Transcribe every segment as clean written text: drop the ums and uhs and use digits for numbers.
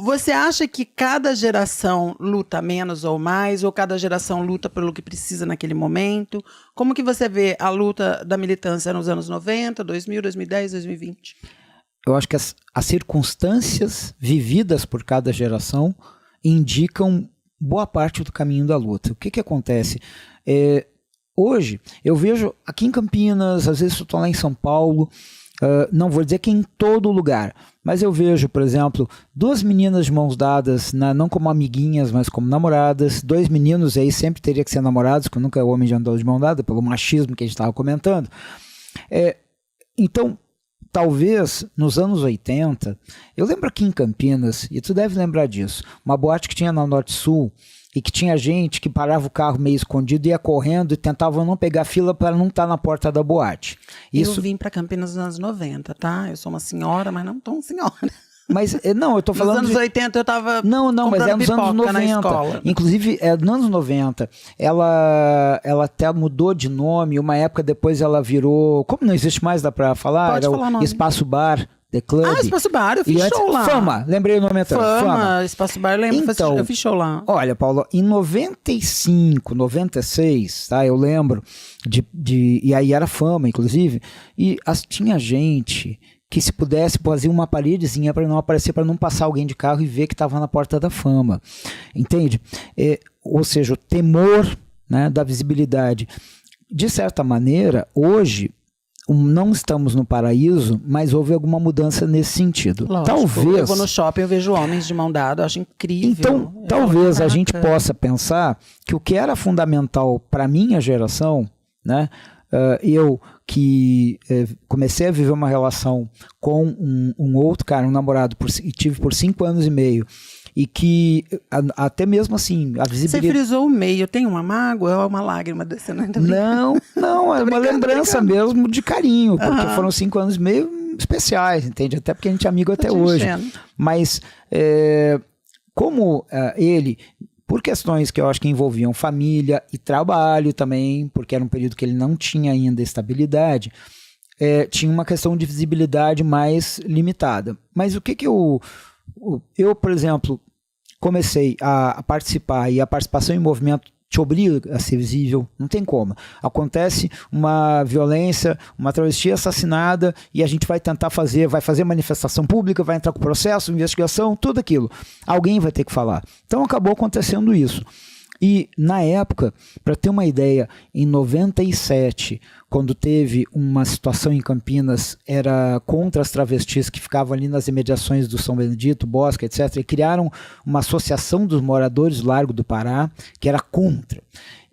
Você acha que cada geração luta menos ou mais, ou cada geração luta pelo que precisa naquele momento? Como que você vê a luta da militância nos anos 90, 2000, 2010, 2020? Eu acho que as circunstâncias vividas por cada geração indicam boa parte do caminho da luta. O que acontece? Hoje, eu vejo aqui em Campinas, às vezes eu estou lá em São Paulo, não vou dizer que em todo lugar, mas eu vejo, por exemplo, duas meninas de mãos dadas, não como amiguinhas, mas como namoradas, dois meninos, aí sempre teria que ser namorados, porque nunca é homem de andar de mão dada, pelo machismo que a gente estava comentando. Então, talvez nos anos 80, eu lembro aqui em Campinas, e tu deve lembrar disso, uma boate que tinha na Norte Sul, e que tinha gente que parava o carro meio escondido, ia correndo e tentava não pegar fila para não estar na porta da boate. Eu vim para Campinas nos anos 90, tá? Eu sou uma senhora, mas não tão senhora. Mas, não, eu tô falando... Nos anos 80 eu tava Não, mas é nos anos 90. Inclusive, nos anos 90, ela até mudou de nome, uma época depois ela virou... Como não existe mais, dá pra falar? Pode falar o nome. Espaço Bar, The Club. Espaço Bar, eu fiz show lá. Fama, lembrei o nome até. Fama, Espaço Bar, eu lembro, então, eu fiz show lá. Olha, Paulo, em 95, 96, tá, eu lembro, e aí era Fama, inclusive, e tinha gente que se pudesse fazia uma paredezinha para não aparecer, para não passar alguém de carro e ver que estava na porta da fama, entende? Ou seja, o temor, né, da visibilidade. De certa maneira, hoje, não estamos no paraíso, mas houve alguma mudança nesse sentido. Lógico, talvez eu vou no shopping, eu vejo homens de mão dada, eu acho incrível. Então, talvez a gente possa pensar que o que era fundamental para a minha geração, né, eu que comecei a viver uma relação com um outro cara, um namorado, e tive por 5 anos e meio, e que até mesmo assim a visibilidade... Você frisou o meio, tem uma mágoa ou uma lágrima descendo? Não, é uma lembrança mesmo de carinho, porque foram 5 anos e meio especiais, entende? Até porque a gente é amigo até hoje. Mas como ele... Por questões que eu acho que envolviam família e trabalho também, porque era um período que ele não tinha ainda estabilidade, tinha uma questão de visibilidade mais limitada. Mas o que eu, por exemplo, comecei a participar, e a participação em movimento te obriga a ser visível, não tem como. Acontece uma violência, uma travesti assassinada, e a gente vai tentar vai fazer manifestação pública, vai entrar com processo, investigação, tudo aquilo. Alguém vai ter que falar. Então acabou acontecendo isso. E na época, para ter uma ideia, em 97, quando teve uma situação em Campinas, era contra as travestis que ficavam ali nas imediações do São Benedito, Bosque, etc., e criaram uma associação dos moradores do Largo do Pará, que era contra.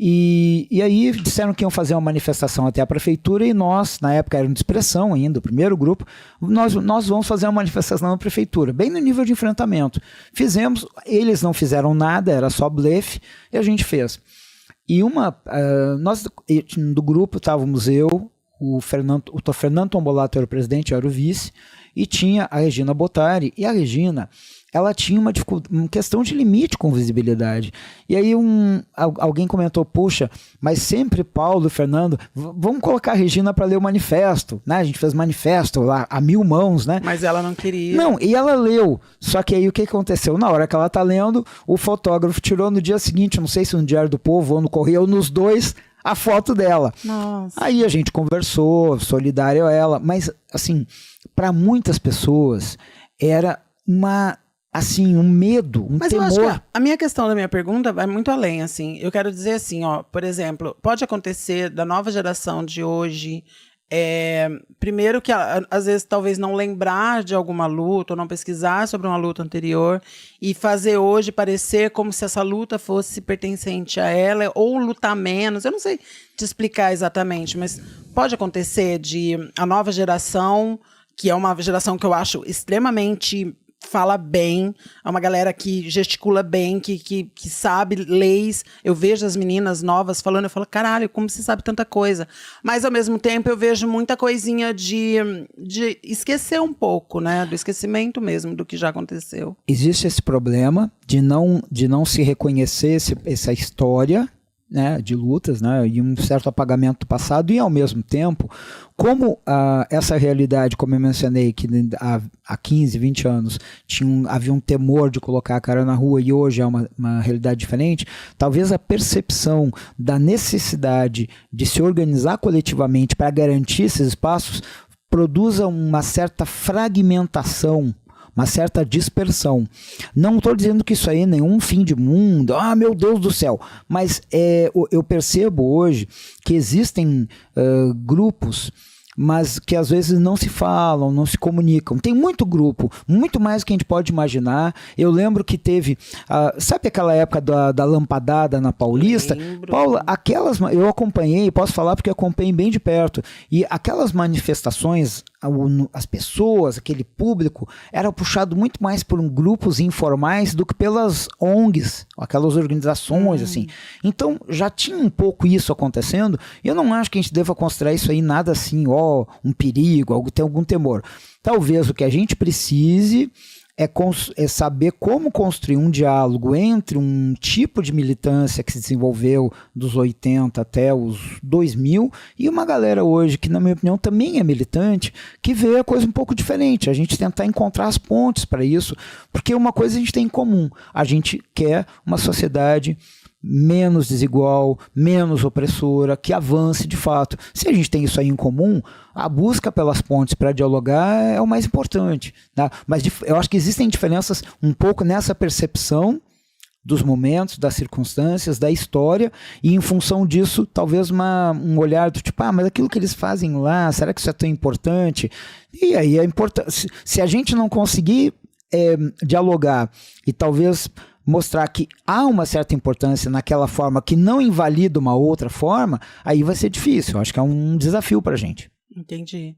E aí disseram que iam fazer uma manifestação até a prefeitura, e nós, na época era de expressão ainda, o primeiro grupo, nós vamos fazer uma manifestação na prefeitura, bem no nível de enfrentamento. Fizemos, eles não fizeram nada, era só blefe, e a gente fez. E nós do grupo estávamos eu, o Fernando Tombolato era o presidente, eu era o vice, e tinha a Regina Bottari, e a Regina, ela tinha uma questão de limite com visibilidade. E aí alguém comentou, puxa, mas sempre Paulo e Fernando, vamos colocar a Regina para ler o manifesto, né? A gente fez manifesto lá a 1000 mãos, né? Mas ela não queria. Não, e ela leu. Só que aí o que aconteceu? Na hora que ela tá lendo, o fotógrafo tirou no dia seguinte, não sei se no Diário do Povo ou no Correio, ou nos dois, a foto dela. Nossa. Aí a gente conversou, solidário a ela, mas assim, para muitas pessoas era um medo, um Mas temor. eu acho que a minha questão da minha pergunta vai muito além, assim. Eu quero dizer assim, por exemplo, pode acontecer da nova geração de hoje, primeiro que às vezes talvez não lembrar de alguma luta ou não pesquisar sobre uma luta anterior e fazer hoje parecer como se essa luta fosse pertencente a ela ou lutar menos. Eu não sei te explicar exatamente, mas pode acontecer de a nova geração, que é uma geração que eu acho extremamente... fala bem, é uma galera que gesticula bem, que sabe leis. Eu vejo as meninas novas falando, eu falo, caralho, como você sabe tanta coisa? Mas, ao mesmo tempo, eu vejo muita coisinha de esquecer um pouco, né? Do esquecimento mesmo do que já aconteceu. Existe esse problema de não se reconhecer essa história, né, de lutas, né, e um certo apagamento do passado, e ao mesmo tempo, como essa realidade, como eu mencionei, que há 15, 20 anos havia um temor de colocar a cara na rua e hoje é uma realidade diferente, talvez a percepção da necessidade de se organizar coletivamente para garantir esses espaços produza uma certa fragmentação, uma certa dispersão. Não estou dizendo que isso aí é nenhum fim de mundo, meu Deus do céu, mas eu percebo hoje que existem grupos, mas que às vezes não se falam, não se comunicam. Tem muito grupo, muito mais do que a gente pode imaginar. Eu lembro que teve, sabe aquela época da lampadada na Paulista? Lembro. Paula, eu acompanhei, posso falar porque acompanhei bem de perto, e aquelas manifestações, as pessoas, aquele público, era puxado muito mais por grupos informais do que pelas ONGs, aquelas organizações, assim. Então, já tinha um pouco isso acontecendo, e eu não acho que a gente deva considerar isso aí nada assim, um perigo, tem algum temor. Talvez o que a gente precise é saber como construir um diálogo entre um tipo de militância que se desenvolveu dos 80 até os 2000 e uma galera hoje que, na minha opinião, também é militante, que vê a coisa um pouco diferente. A gente tentar encontrar as pontes para isso, porque uma coisa a gente tem em comum: a gente quer uma sociedade menos desigual, menos opressora, que avance de fato. Se a gente tem isso aí em comum, a busca pelas pontes para dialogar é o mais importante, tá? Mas eu acho que existem diferenças um pouco nessa percepção dos momentos, das circunstâncias, da história, e em função disso, talvez um olhar do tipo, mas aquilo que eles fazem lá, será que isso é tão importante? E aí é importante. Se a gente não conseguir dialogar e talvez mostrar que há uma certa importância naquela forma que não invalida uma outra forma, aí vai ser difícil. Eu acho que é um desafio para a gente. Entendi.